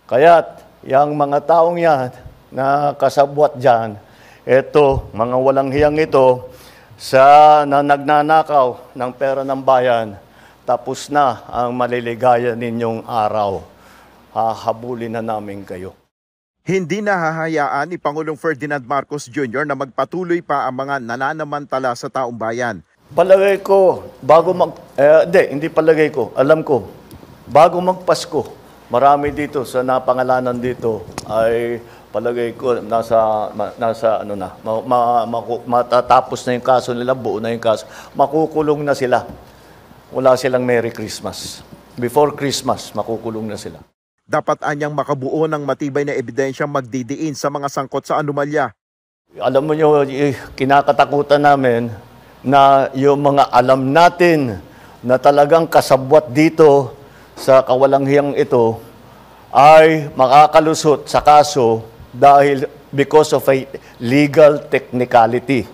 Kaya't, yung mga taong yan na kasabwat dyan, eto, mga walang hiyang ito, na nagnanakaw ng pera ng bayan, tapos na ang maliligaya ninyong araw. Hahabulin na namin kayo. Hindi nahahayaan ni Pangulong Ferdinand Marcos Jr. na magpatuloy pa ang mga nananamantala sa taong bayan. Palagay ko, hindi palagay ko, alam ko, bago magpasko, marami dito sa napangalanan dito ay palagay ko matatapos na yung kaso nila, buo na yung kaso, makukulong na sila. Wala silang Merry Christmas. Before Christmas, makukulong na sila. Dapat anyang makabuo ng matibay na ebidensyang magdidiin sa mga sangkot sa anomalya. Alam mo nyo, kinakatakutan namin na yung mga alam natin na talagang kasabwat dito sa kawalanghiyang ito ay makakalusot sa kaso dahil because of a legal technicality.